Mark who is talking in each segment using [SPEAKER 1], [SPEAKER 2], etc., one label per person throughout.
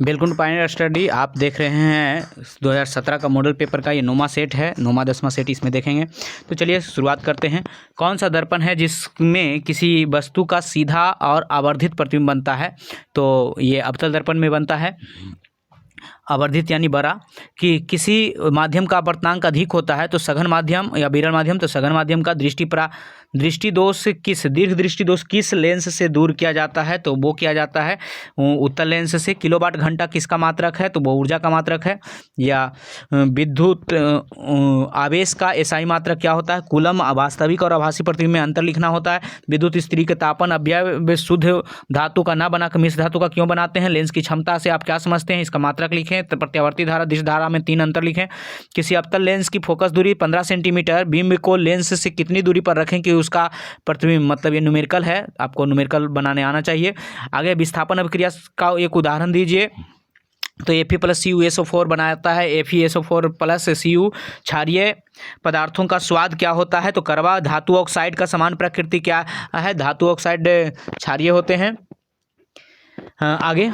[SPEAKER 1] Welcome to Pioneer study. आप देख रहे हैं 2017 का मॉडल पेपर का ये 9वां सेट है, 9वां 10वां सेट इसमें देखेंगे। तो चलिए शुरुआत करते हैं। कौन सा दर्पण है जिसमें किसी वस्तु का सीधा और आवर्धित प्रतिबिंब बनता है? तो ये अवतल दर्पण में बनता है। आवर्धित यानी बड़ा, कि किसी माध्यम का अपवर्तनांक अधिक होता है तो सघन माध्यम या विरल माध्यम, तो सघन माध्यम का दृष्टि दोष दीर्घ दृष्टि दोष किस लेंस से दूर किया जाता है? तो वो किया जाता है उत्तल लेंस से। किलोवाट घंटा किसका मात्रक है? तो वो ऊर्जा का मात्रक है। या विद्युत आवेश का एसआई मात्रक क्या होता है? कूलम। वास्तविक और आभासी प्रतिबिंब में अंतर लिखना होता है। विद्युत स्थिति के तापन अव्यय शुद्ध धातु का ना बनाकर मिश्र धातु का क्यों बनाते हैं? लेंस की क्षमता से आप क्या समझते हैं? इसका मात्रक लिखें। प्रत्यावर्ती धारा, दिश धारा में 3 अंतर लिखें। किसी अवतल लेंस की फोकस दूरी 15 सेंटीमीटर, बिंब को लेंस से कितनी दूरी पर रखें कि उसका प्रतिबिंब, मतलब ये न्यूमेरिकल है, आपको न्यूमेरिकल बनाने आना चाहिए। आगे विस्थापन अभिक्रिया का एक उदाहरण दीजिए। तो Fe+Cu बनाता है। Fe+Cu क्षारीय पदार्थों का स्वाद क्या होता है? तो कड़वा। धातु ऑक्साइड का समान प्रकृति क्या है? धातु ऑक्साइड क्षारीय होते हैं। आगे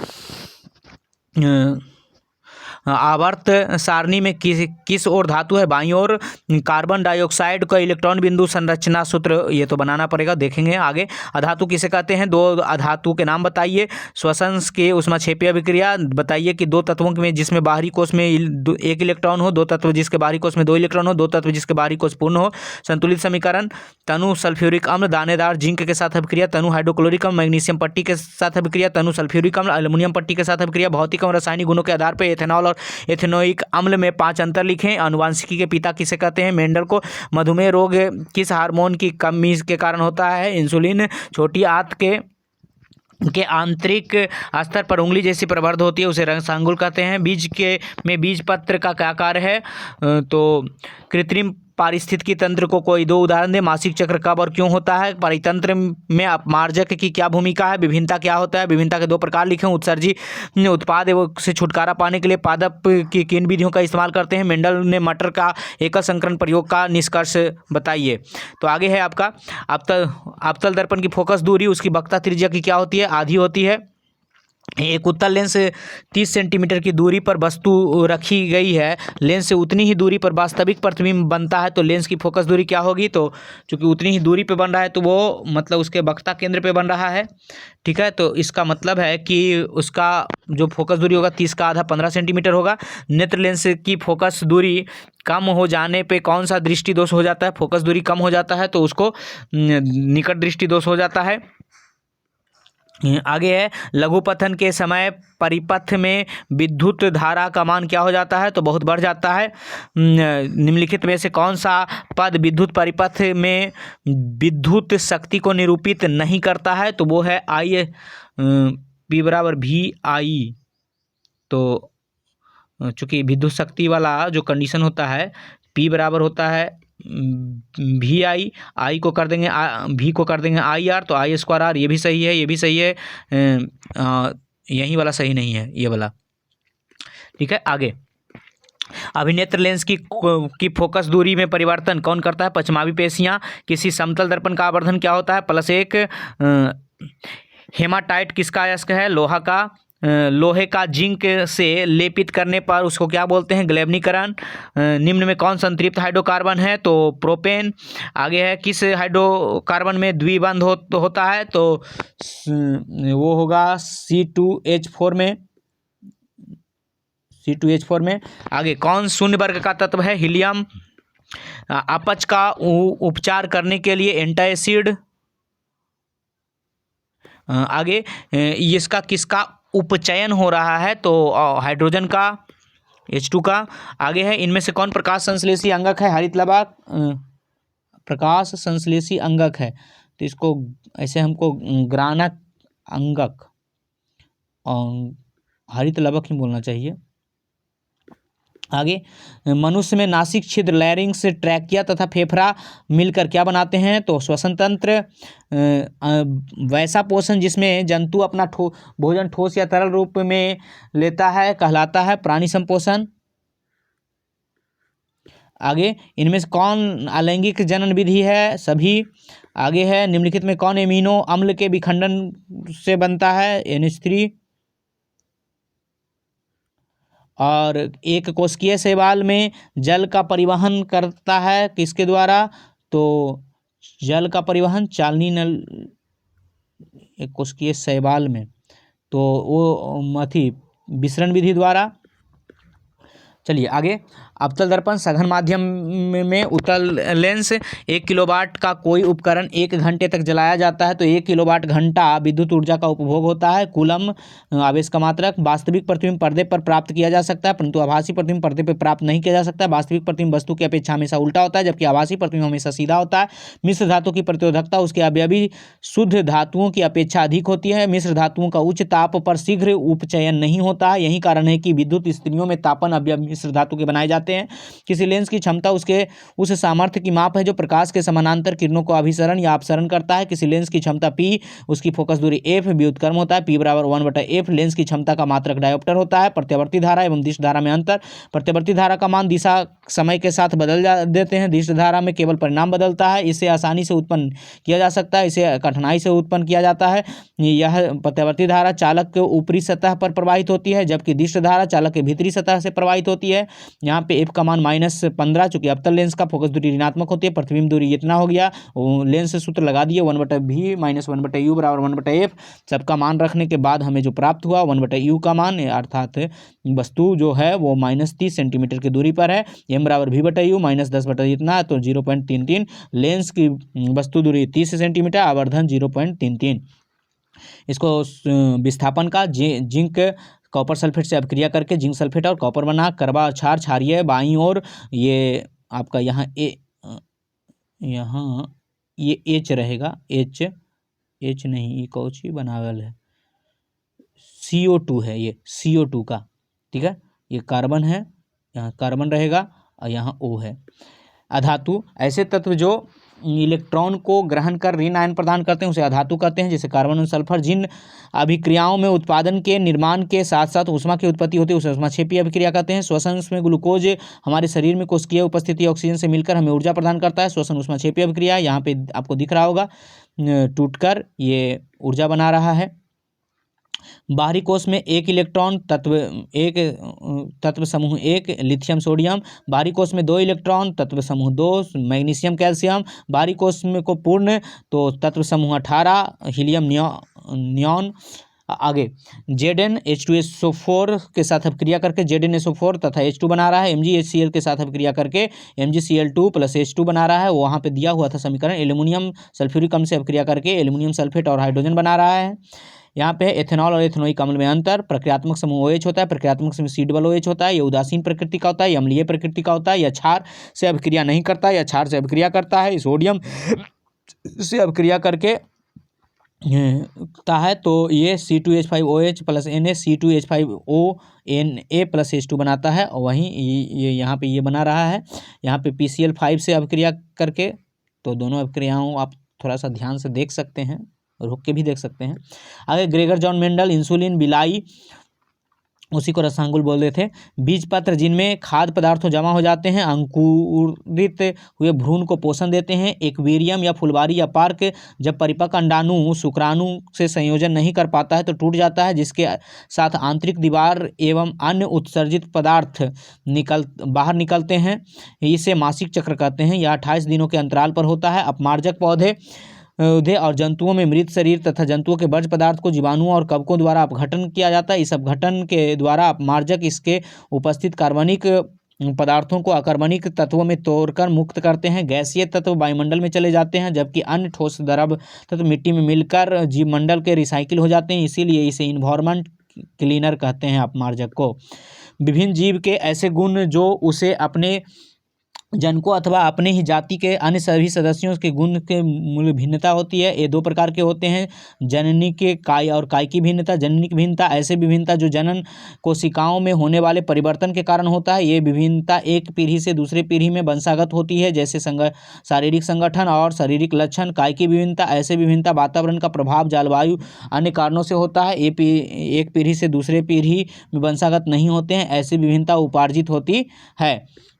[SPEAKER 1] आवर्त सारणी में किस ओर धातु है? बाईं ओर। कार्बन डाइऑक्साइड का इलेक्ट्रॉन बिंदु संरचना सूत्र ये तो बनाना पड़ेगा, देखेंगे आगे। अधातु किसे कहते हैं? 2 अधातु के नाम बताइए। श्वसन के ऊष्माक्षेपीय अभिक्रिया बताइए कि 2 तत्वों में जिसमें बाहरी कोश में 1 इलेक्ट्रॉन हो, 2 तत्व जिसके बाहरी कोश में 2 इलेक्ट्रॉन हो, 2 तत्व जिसके बाहरी कोश पूर्ण हो। संतुलित समीकरण। तनु सल्फ्यूरिक अम्ल दानेदार जिंक के साथ अभिक्रिया, तनु हाइड्रोक्लोरिक अम्ल मैग्नीशियम पट्टी के साथ अभिक्रिया, तनु सल्फ्यूरिक अम्ल एल्युमिनियम पट्टी के साथ अभिक्रिया। भौतिक और रासायनिक गुणों के आधार पर एथेनॉल और एथेनोइक अम्ल में 5 अंतर लिखें। आनुवांशिकी के पिता किसे कहते हैं? मेंडल को। मधुमेह रोग किस हार्मोन की कमी के कारण होता है? इंसुलिन। छोटी आंत के आंतरिक स्तर पर उंगली जैसी प्रवर्ध होती है, उसे रंगसांगुल कहते हैं। बीज में बीज पत्र का क्या कार्य है? तो कृत्रिम पारिस्थितिकी तंत्र को कोई 2 उदाहरण दे। मासिक चक्र कब और क्यों होता है? परितंत्र में अपमार्जक की क्या भूमिका है? विभिन्नता क्या होता है? विभिन्नता के 2 प्रकार लिखें। उत्सर्जी उत्पाद एवं से छुटकारा पाने के लिए पादप की किन विधियों का इस्तेमाल करते हैं? मेंडल ने मटर का एकल संकरण प्रयोग का निष्कर्ष बताइए। तो आगे है आपका अवतल दर्पण की फोकस दूरी, उसकी वक्रता त्रिज्या की क्या होती है? आधी होती है। एक उत्तल लेंस 30 सेंटीमीटर की दूरी पर वस्तु रखी गई है, लेंस से उतनी ही दूरी पर वास्तविक प्रतिबिंब बनता है, तो लेंस की फोकस दूरी क्या होगी? तो चूंकि उतनी ही दूरी पे बन रहा है तो वो मतलब उसके वक्रता केंद्र पे बन रहा है, ठीक है। तो इसका मतलब है कि उसका जो फोकस दूरी होगा 30 का आधा 15 सेंटीमीटर होगा। नेत्र लेंस की फोकस दूरी कम हो जाने पे कौन सा दृष्टि दोष हो जाता है? फोकस दूरी कम हो जाता है तो उसको निकट दृष्टि दोष हो जाता है। आगे है लघुपथन के समय परिपथ में विद्युत धारा का मान क्या हो जाता है? तो बहुत बढ़ जाता है। निम्नलिखित में से कौन सा पद विद्युत परिपथ में विद्युत शक्ति को निरूपित नहीं करता है? तो वो है I P बराबर VI। तो चूंकि विद्युत शक्ति वाला जो कंडीशन होता है, P बराबर होता है VI, I को कर देंगे V को कर देंगे IR, तो I²R। ये भी सही है, ये भी सही है। यही वाला सही नहीं है, ये वाला, ठीक है। आगे अभिनेत्र लेंस की फोकस दूरी में परिवर्तन कौन करता है? पश्चिमावी पेशियां। किसी समतल दर्पण का आवर्धन क्या होता है? +1। हेमाटाइट किसका अयस्क है? लोहा का। लोहे का जिंक से लेपित करने पर उसको क्या बोलते हैं? ग्लेवनीकरण। निम्न में कौन संतृप्त हाइड्रोकार्बन है? तो प्रोपेन। आगे है किस हाइड्रोकार्बन में द्विबंध होता है? तो वो होगा C2H4 में, C2H4 में। आगे कौन शून्य वर्ग का तत्व है? हीलियम। अपच का उपचार करने के लिए एंटासिड। आगे इसका किसका उपचयन हो रहा है? तो हाइड्रोजन का, H2 का। आगे है इनमें से कौन प्रकाश संश्लेषी अंगक है? हरित लवक प्रकाश संश्लेषी अंगक है, तो इसको ऐसे हमको ग्रानक अंगक हरित लवक ही बोलना चाहिए। आगे मनुष्य में नासिक छिद्र लैरिंक्स, ट्रैकिया तथा फेफड़ा मिलकर क्या बनाते हैं? तो श्वसन तंत्र। वैसा पोषण जिसमें जंतु अपना भोजन ठोस या तरल रूप में लेता है कहलाता है प्राणी संपोषण। आगे इनमें से कौन अलैंगिक जनन विधि है? सभी। आगे है निम्नलिखित में कौन एमिनो अम्ल के विखंडन से बनता है? NH3। और एक कोशिकीय शैवाल में जल का परिवहन करता है किसके द्वारा, तो जल का परिवहन चालनी नल, एक कोशिकीय शैवाल में, तो वो विसरण विधि द्वारा। चलिए आगे, अवतल दर्पण सघन माध्यम में उत्तल लेंस। 1 किलोवाट का कोई उपकरण 1 घंटे तक जलाया जाता है तो 1 किलोवाट घंटा विद्युत ऊर्जा का उपभोग होता है। कूलम आवेश का मात्रक। वास्तविक प्रतिबिंब पर्दे पर प्राप्त किया जा सकता है परंतु आभासी प्रतिबिंब पर्दे पर प्राप्त नहीं किया जा सकता है। वास्तविक प्रतिबिंब वस्तु की अपेक्षा हमेशा उल्टा होता है जबकि आभासी प्रतिबिंब हमेशा सीधा होता है। मिश्र धातु की प्रतिरोधकता उसके अवयवी शुद्ध धातुओं की अपेक्षा अधिक होती है। मिश्र धातुओं का उच्च ताप पर शीघ्र उपचयन नहीं होता है। यही कारण है कि विद्युत स्थितियों में तापन अवयव मिश्र धातु के बनाए जाते हैं। किसी लेंस की क्षमता उसके उस सामर्थ्य की माप है जो प्रकाश के समानांतर किरणों को अभिसरण या अपसरण करता है। किसी लेंस की क्षमता p, उसकी फोकस दूरी f, व्युत्क्रम होता है p बराबर 1/f। लेंस की क्षमता का मात्रक डायोप्टर होता है। प्रत्यावर्ती धारा एवं दिश धारा में अंतर। प्रत्यावर्ती धारा का मान दिशा समय के साथ बदल देते हैं। दिश धारा में केवल परिणाम बदलता है। इसे आसानी से उत्पन्न किया जा सकता है, इसे कठिनाई से उत्पन्न किया जाता है। यह प्रत्यावर्ती धारा चालक के ऊपरी सतह पर प्रवाहित होती है जबकि दिश धारा चालक के भीतरी सतह से प्रवाहित होती है। यहाँ पे f का मान -15, चूंकि अवतल लेंस का फोकस दूरी ऋणात्मक होती है। प्रतिबिंब दूरी इतना हो गया, लेंस से सूत्र लगा दिए 1/v - 1/u बराबर 1/f। सबका मान रखने के बाद हमें जो प्राप्त हुआ 1/u का मान, अर्थात वस्तु जो है वो -30 सेंटीमीटर की दूरी पर है। m बराबर v/u -10 इतना तो 0.33। लेंस की वस्तु दूरी 30 सेंटीमीटर, आवर्धन 0.33। इसको विस्थापन का जिंक कॉपर सल्फेट से अभिक्रिया करके जिंक सल्फेट और कॉपर बना करवा क्षार क्षारीय बाईं ओर, ये आपका यहाँ ये H रहेगा, H नहीं, ये कौची बनावल है, CO2 है, ये CO2 का, ठीक है। ये कार्बन है, यहाँ कार्बन रहेगा और यहाँ O है। अधातु ऐसे तत्व जो इलेक्ट्रॉन को ग्रहण कर ऋण आयन प्रदान करते हैं उसे अधातु कहते हैं, जैसे कार्बन और सल्फर। जिन अभिक्रियाओं में उत्पादन के निर्माण के साथ साथ ऊष्मा की उत्पत्ति होती है उसे ऊष्माक्षेपी अभिक्रिया कहते हैं। श्वसन में ग्लूकोज हमारे शरीर में कोशिकीय उपस्थिति ऑक्सीजन से मिलकर हमें ऊर्जा प्रदान करता है। श्वसन ऊष्माक्षेपी अभिक्रिया, यहाँ पे आपको दिख रहा होगा टूटकर ये ऊर्जा बना रहा है। बाहरी कोश में एक इलेक्ट्रॉन तत्व समूह 1 लिथियम सोडियम। बाहरी कोश में 2 इलेक्ट्रॉन तत्व समूह 2 मैग्नीशियम कैल्शियम। बाहरी कोश में को पूर्ण तो तत्व समूह 18 हीलियम नियॉन। आगे Zn H2SO4 के साथ अभिक्रिया करके ZnSO4 तथा H2 बना रहा है। MgHCl के साथ अभिक्रिया करके MgCl2 + H2 बना रहा है, वहाँ पे दिया हुआ था समीकरण। एल्यूमिनियम सल्फ्यूरिक अम्ल से अभिक्रिया करके एल्यूमिनियम सल्फेट और हाइड्रोजन बना रहा है। यहाँ पे एथेनॉल और एथेनोइक अम्ल में अंतर। प्रक्रियात्मक समूह OH होता है, प्रक्रियात्मक समूह C OH होता है। ये उदासीन प्रकृति का होता है, ये अम्लीय प्रकृति का होता है। यह क्षार से अभिक्रिया नहीं करता है, यह क्षार से अभिक्रिया करता है। सोडियम से अभिक्रिया करके है तो ये C2H5OH + Na C2H5O Na + H2 बनाता है। और वहीं ये यहाँ पे ये बना रहा है, यहाँ पे PCl5 से अभिक्रिया करके। तो दोनों अभिक्रियाओं आप थोड़ा सा ध्यान से देख सकते हैं, रुक के भी देख सकते हैं। आगे ग्रेगर जॉन मेंडल इंसुलिन बिलाई, उसी को रसांगुल बोलते थे। बीज पत्र जिनमें खाद्य पदार्थों जमा हो जाते हैं अंकुरित हुए भ्रूण को पोषण देते हैं। एक्वेरियम या फुलवारी या पार्क जब परिपक्व अंडाणु शुक्राणु से संयोजन नहीं कर पाता है तो टूट जाता है, जिसके साथ आंतरिक दीवार एवं अन्य उत्सर्जित पदार्थ बाहर निकलते हैं। इसे मासिक चक्र कहते हैं। यह 28 दिनों के अंतराल पर होता है। अपमार्जक पौधे और जंतुओं में मृत शरीर तथा जंतुओं के वर्ज्य पदार्थ को जीवाणुओं और कवकों द्वारा अपघटन किया जाता है। इस अपघटन के द्वारा अपमार्जक इसके उपस्थित कार्बनिक पदार्थों को अकार्बनिक तत्वों में तोड़कर मुक्त करते हैं। गैसीय तत्व वायुमंडल में चले जाते हैं जबकि अन्य ठोस द्रव तत्व मिट्टी में मिलकर जीवमंडल के रिसाइकिल हो जाते हैं। इसीलिए इसे इन्वायरमेंट क्लीनर कहते हैं अपमार्जक को। विभिन्न जीव के ऐसे गुण जो उसे अपने जनको अथवा अपने ही जाति के अन्य सभी सदस्यों के गुण के मूल भिन्नता होती है। ये 2 प्रकार के होते हैं, जननी के काय और काय की भिन्नता। जननिक भिन्नता ऐसे विभिन्नता जो जनन कोशिकाओं में होने वाले परिवर्तन के कारण होता है। ये विभिन्नता एक पीढ़ी से दूसरे पीढ़ी में वंशागत होती है, जैसे शारीरिक संगठन और शारीरिक लक्षण। काय की विभिन्नता ऐसे विभिन्नता वातावरण का प्रभाव, जलवायु, अन्य कारणों से होता है। एक पीढ़ी से दूसरे पीढ़ी में वंशागत नहीं होते हैं, ऐसी विभिन्नता उपार्जित होती है।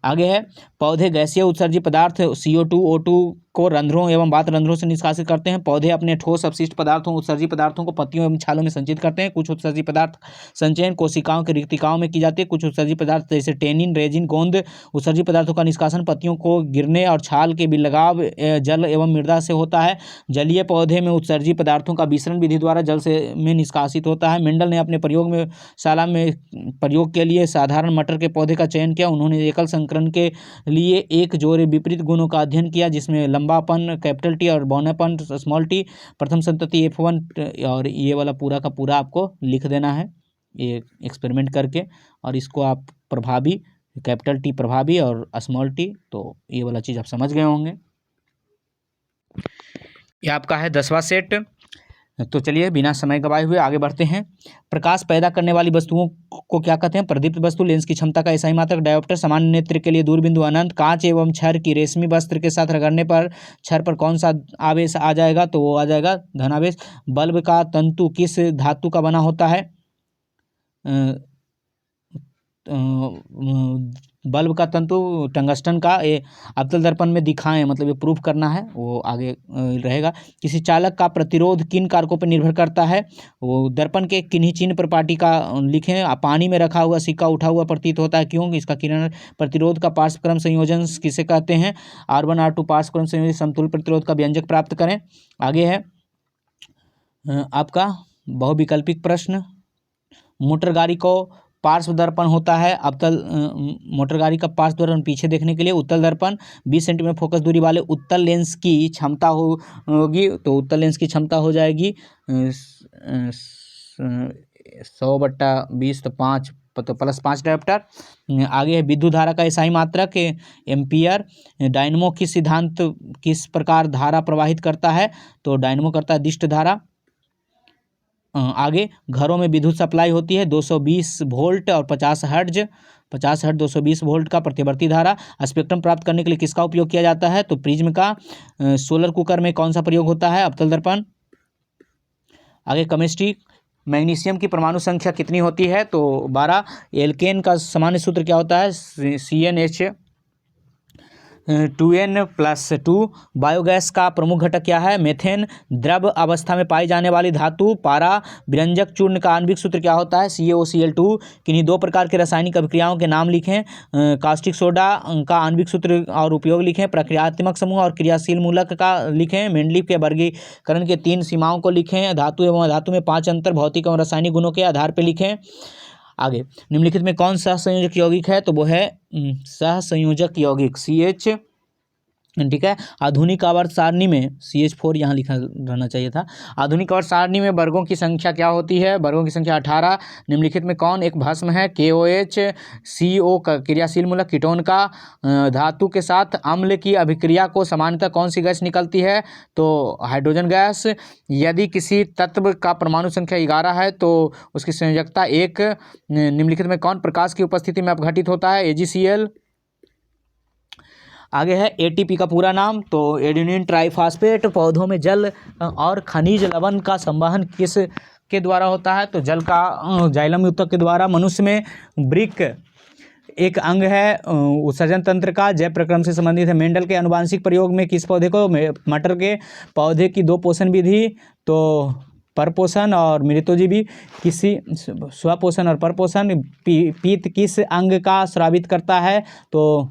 [SPEAKER 1] आगे है पौधे गैसीय उत्सर्जित पदार्थ CO2 O2 को रंध्रों एवं बात रंध्रों से निष्कासित करते हैं। पौधे अपने ठोस अपशिष्ट पदार्थों उत्सर्जी पदार्थों को पत्तियों एवं छालों में संचित करते हैं। कुछ उत्सर्जी पदार्थ संचयन कोशिकाओं की रिक्तिकाओं में की जाती है। कुछ उत्सर्जी पदार्थ जैसे टेनिन, रेजिन, गोंद उत्सर्जी पदार्थों का निष्कासन पत्तियों को गिरने और छाल के बिलगाव जल एवं मृदा से होता है। जलीय पौधे में उत्सर्जी पदार्थों का विसरण विधि द्वारा जल से में निष्कासित होता है। मेंडल ने अपने प्रयोगशाला में प्रयोग के लिए साधारण मटर के पौधे का चयन किया। उन्होंने एकल संकरण के लिए एक जोड़े विपरीत गुणों का अध्ययन किया, जिसमें लंबापन कैपिटल टी और बौनापन स्मॉल टी, प्रथम संतति F1, और ये वाला पूरा का पूरा आपको लिख देना है ये एक्सपेरिमेंट करके, और इसको आप प्रभावी कैपिटल टी प्रभावी और स्मॉल टी, तो ये वाला चीज़ आप समझ गए होंगे। ये आपका है 10वां सेट। तो चलिए बिना समय गवाए हुए आगे बढ़ते हैं। प्रकाश पैदा करने वाली वस्तुओं को क्या कहते हैं? प्रदीप्त वस्तु, लेंस की क्षमता का SI मात्रक, डायोप्टर, सामान्य नेत्र के लिए दूरबिंदु, अनंत, कांच एवं छड़ की रेशमी वस्त्र के साथ रगड़ने पर छड़ पर कौन सा आवेश आ जाएगा? तो वो आ जाएगा धनावेश। बल्ब का तंतु किस धातु का बना होता है? बल्ब का तंतु टंगस्टन का। ये अवतल दर्पण में दिखाएं, मतलब ये प्रूफ करना है, वो आगे रहेगा। किसी चालक का प्रतिरोध किन कारकों पर निर्भर करता है? वो दर्पण के किन्हीं चिन्ह पर पार्टी का लिखें। पानी में रखा हुआ सिक्का उठा हुआ प्रतीत होता है, क्यों? इसका किरण प्रतिरोध का पार्श्वक्रम संयोजन किसे कहते हैं? R1 R2 पार्श्वक्रम संयोजन समतुल्य प्रतिरोध का व्यंजक प्राप्त करें। आगे है आपका बहुविकल्पिक प्रश्न। मोटर गाड़ी को पार्श्व दर्पण होता है अवतल, मोटर गाड़ी का पार्श्व दर्पण पीछे देखने के लिए। उत्तल दर्पण 20 सेंटीमीटर फोकस दूरी वाले उत्तल लेंस की क्षमता होगी, तो उत्तल लेंस की क्षमता हो जाएगी 100/20, तो 5 तो +5 डायोप्टर। आगे है विद्युत धारा का SI मात्रक एम्पियर। डायनमो किस सिद्धांत किस प्रकार धारा प्रवाहित करता है? तो डायनमो करता है दिष्ट धारा। आगे घरों में विद्युत सप्लाई होती है 220 वोल्ट और 50 हर्ट्ज 220 वोल्ट का प्रतिवर्ती धारा। स्पेक्ट्रम प्राप्त करने के लिए किसका उपयोग किया जाता है? तो प्रिज्म का। सोलर कुकर में कौन सा प्रयोग होता है? अवतल दर्पण। आगे केमिस्ट्री। मैग्नीशियम की परमाणु संख्या कितनी होती है? तो 12। एल्केन का सामान्य सूत्र क्या होता है? CnH2n+2। बायोगैस का प्रमुख घटक क्या है? मेथेन। द्रव अवस्था में पाई जाने वाली धातु पारा। व्यंजक चूर्ण का आणविक सूत्र क्या होता है? CaOCl2। किन्हीं दो प्रकार के रासायनिक अभिक्रियाओं के नाम लिखें। कास्टिक सोडा का आणविक सूत्र और उपयोग लिखें। प्रक्रियात्मक समूह और क्रियाशील मूलक का लिखें। मेंडलीव के वर्गीकरण के 3 सीमाओं को लिखें। धातु एवं अधातु में 5 अंतर भौतिक एवं रासायनिक गुणों के आधार पर लिखें। आगे निम्नलिखित में कौन सा संयोजक यौगिक है? तो वो है सहसंयोजक यौगिक CH। ठीक है। आधुनिक आवर्त सारणी में CH4 यहाँ लिखा रहना चाहिए था। आधुनिक आवर्त सारणी में वर्गों की संख्या क्या होती है? वर्गों की संख्या 18। निम्नलिखित में कौन एक भस्म है? KOH। CO का क्रियाशील मूलक कीटोन का। धातु के साथ अम्ल की अभिक्रिया को सामान्यतः कौन सी गैस निकलती है? तो हाइड्रोजन गैस। यदि किसी तत्व का परमाणु संख्या 11 है तो उसकी संयोजकता 1। निम्नलिखित में कौन प्रकाश की उपस्थिति में अपघटित होता है? AgCl। आगे है ATP का पूरा नाम, तो एडेनिन ट्राइफॉस्फेट। पौधों में जल और खनिज लवण का संवहन किस के द्वारा होता है? तो जल का जाइलम ऊतक के द्वारा। मनुष्य में वृक्क एक अंग है उत्सर्जन तंत्र का, जैव प्रक्रम से संबंधित है। मेंडल के आनुवांशिक प्रयोग में किस पौधे को? मटर के पौधे की 2 पोषण विधि, तो परपोषण और मृतोजीवी। किसी स्वपोषण और परपोषण। पीत किस अंग का स्रावित करता है? तो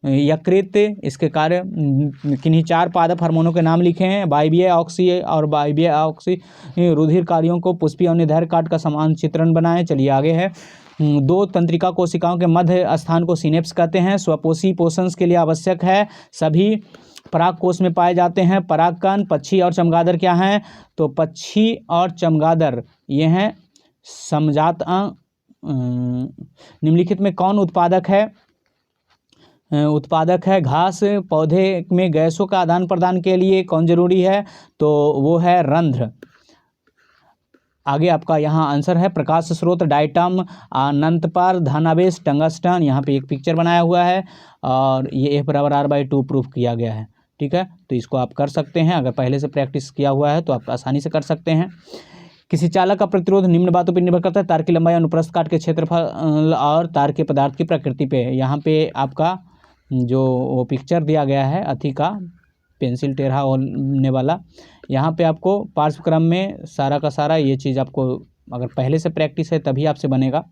[SPEAKER 1] यकृत। इसके कार्य किन्हीं 4 पादप हार्मोनों के नाम लिखे हैं। वायवीय ऑक्सी और वायवीय ऑक्सी रुधिर कार्यों को पुष्पी और निर्धारक काट का समान चित्रण बनाएं। चलिए आगे है 2 तंत्रिका कोशिकाओं के मध्य स्थान को सिनेप्स कहते हैं। स्वपोषी पोषण के लिए आवश्यक है। सभी पराग कोष में पाए जाते हैं। परागकण। पक्षी और चमगादड़ क्या हैं? तो पक्षी और चमगादड़ ये हैं समजात अंग। निम्नलिखित में कौन उत्पादक है? उत्पादक है घास। पौधे में गैसों का आदान प्रदान के लिए कौन जरूरी है? तो वो है रंध्र। आगे आपका यहाँ आंसर है प्रकाश स्रोत डाइटम, अनंत पर धनावेश टंगस्टन। यहाँ पे एक पिक्चर बनाया हुआ है और ये F=R/2 प्रूफ किया गया है। ठीक है, तो इसको आप कर सकते हैं, अगर पहले से प्रैक्टिस किया हुआ है तो आप आसानी से कर सकते हैं। किसी चालक का प्रतिरोध निम्न बातों पर निर्भर करता है। तार की लंबाई, अनुप्रस्थ काट के क्षेत्रफल और तार के पदार्थ की प्रकृति पे। यहाँ पे आपका जो वो पिक्चर दिया गया है अथी का पेंसिल टेढ़ा होने वाला। यहाँ पे आपको पार्श्वक्रम में सारा का सारा ये चीज़ आपको अगर पहले से प्रैक्टिस है तभी आपसे बनेगा।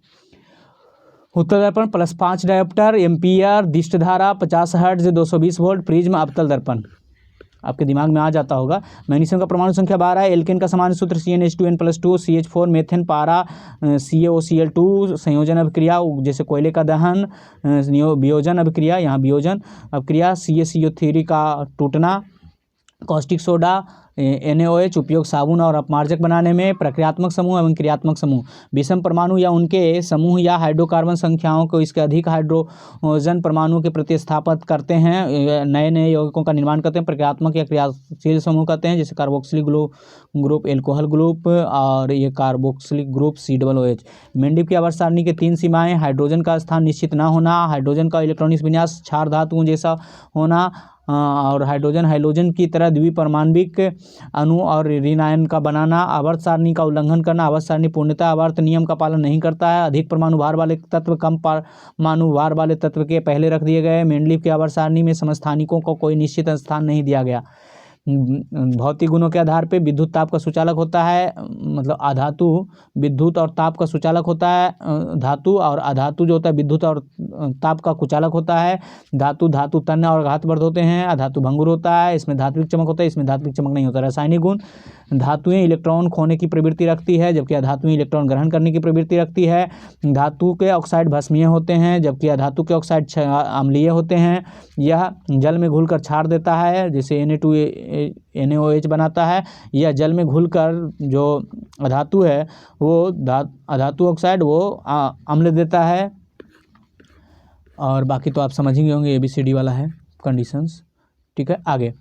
[SPEAKER 1] उत्तल दर्पण +5 डायोप्टर, एम्पियर, दिष्ट धारा 50 हर्ट्ज, 220 वोल्ट, प्रिज्म, अवतल दर्पण आपके दिमाग में आ जाता होगा। मैग्नीशियम का परमाणु संख्या 12 है। एल्केन का सामान्य सूत्र CnH2n+2, CH4, मेथेन, पारा, CaOCl2, संयोजन अभिक्रिया जैसे कोयले का दहन, वियोजन अभिक्रिया, यहाँ वियोजन अभिक्रिया, CaCO3 का टूटना, कॉस्टिक सोडा, NaOH उपयोग साबुन और अपमार्जक बनाने में, प्रक्रियात्मक समूह एवं क्रियात्मक समूह, विषम परमाणु या उनके समूह या हाइड्रोकार्बन संख्याओं को इसके अधिक हाइड्रोजन परमाणु के प्रतिस्थापित करते हैं, नए नए यौगिकों का निर्माण करते हैं। प्रक्रियात्मक या क्रियाशील समूह कहते हैं जैसे कार्बोक्सिलिक ग्रुप, एल्कोहल ग्रुप और ये कार्बोक्सिलिक ग्रुप COOH। मेंडेलिव की आवर्त सारणी के 3 सीमाएं: हाइड्रोजन का स्थान निश्चित न होना, हाइड्रोजन का इलेक्ट्रॉनिक विन्यास क्षार धातुओं जैसा होना और हाइड्रोजन हैलोजन की तरह द्विपरमाण्विक अणु और ऋण आयन का बनाना। आवर्त सारणी का उल्लंघन करना, आवर्त सारणी पूर्णतः आवर्त नियम का पालन नहीं करता है। अधिक परमाणु भार वाले तत्व कम परमाणु भार वाले तत्व के पहले रख दिए गए। मेंडेलिव की आवर्त सारणी में समस्थानिकों को कोई निश्चित स्थान नहीं दिया गया। भौतिक गुणों के आधार पर विद्युत ताप का सुचालक होता है, मतलब अधातु विद्युत और ताप का सुचालक होता है धातु, और अधातु जो होता है विद्युत और ताप का कुचालक होता है। धातु तन्य और घातवर्ध होते हैं। अधातु भंगुर होता है, इसमें धात्विक चमक होता है, इसमें धात्विक चमक नहीं होता। रासायनिक गुण: धातुएं इलेक्ट्रॉन खोने की प्रवृत्ति रखती है जबकि अधातुएं इलेक्ट्रॉन ग्रहण करने की प्रवृत्ति रखती है। धातु के ऑक्साइड भस्मीय होते हैं जबकि अधातु के ऑक्साइड अम्लीय होते हैं। यह जल में घुलकर क्षार देता है जैसे NaOH बनाता है। यह जल में घुलकर जो अधातु है वो अधातु ऑक्साइड वो अम्ल देता है। और बाकी तो आप समझ ही होंगे, ABCD वाला है कंडीशंस। ठीक है, आगे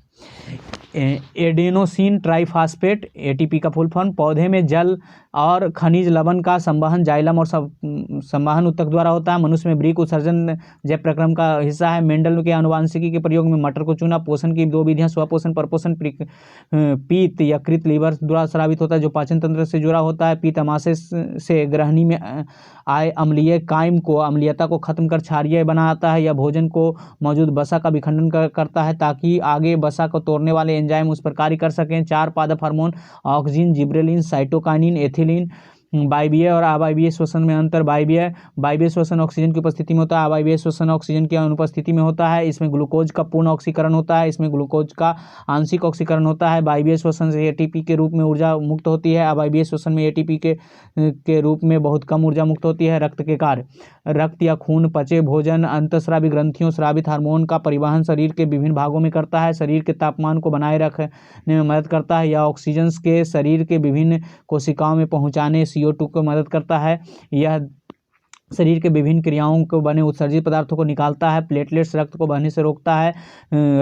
[SPEAKER 1] एडेनोसिन ट्राइफॉस्फेट ATP का फुल फॉर्म। पौधे में जल और खनिज लवण का संवहन जाइलम और संवहन ऊतक द्वारा होता है। मनुष्य में वृक्क उत्सर्जन जैव प्रक्रम का हिस्सा है। मेंडल के आनुवांशिकी के प्रयोग में मटर को चुना। पोषण की 2 विधियां: स्वपोषण, परपोषण। पीत यकृत लीवर द्वारा स्रावित होता है जो पाचन तंत्र से जुड़ा होता है। पीत अमाशय से ग्रहणी में आए अम्लीय कायम को अम्लीयता को खत्म कर क्षारीय बनाता है। यह भोजन को मौजूद वसा का विखंडन करता है ताकि आगे वसा को तोड़ने वाले एंजाइम उस पर कार्य कर सकें। 4 पादप hormone auxin, gibberellin, cytokinin, ethylene. वायवीय और अवायवीय श्वसन में अंतर। वायवीय श्वसन ऑक्सीजन की उपस्थिति में होता है, अवायवीय श्वसन ऑक्सीजन की अनुपस्थिति में होता है। इसमें ग्लूकोज का पूर्ण ऑक्सीकरण होता है, इसमें ग्लूकोज का आंशिक ऑक्सीकरण होता है। वायवीय श्वसन से ATP के रूप में ऊर्जा मुक्त होती है, अवायवीय श्वसन में ATP के रूप में बहुत कम ऊर्जा मुक्त होती है। रक्त के कार्य: रक्त या खून पचे भोजन, अंतःस्रावी ग्रंथियों, स्रावित हार्मोन का परिवहन शरीर के विभिन्न भागों में करता है। शरीर के तापमान को बनाए रखने में मदद करता है। यह ऑक्सीजन के शरीर के विभिन्न कोशिकाओं में पहुंचाने CO2 को मदद करता है। यह शरीर के विभिन्न क्रियाओं को बने उत्सर्जित पदार्थों को निकालता है। प्लेटलेट्स रक्त को बहने से रोकता है।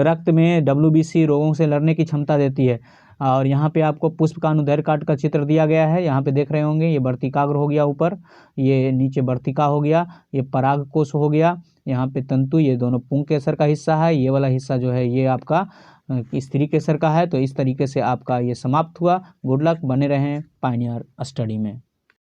[SPEAKER 1] रक्त में WBC रोगों से लड़ने की क्षमता देती है। और यहाँ पे आपको पुष्प का अनुदैर्घ्य काट का चित्र दिया गया है, यहाँ पे देख रहे होंगे। ये वर्तिकाग्र हो गया ऊपर, ये नीचे वर्तिका हो गया, ये परागकोश हो गया, यहाँ पे तंतु, ये दोनों पुंग केसर का हिस्सा है। ये वाला हिस्सा जो है ये आपका स्त्री केसर का है। तो इस तरीके से आपका ये समाप्त हुआ। गुड लक, बने रहें पायनियर स्टडी में।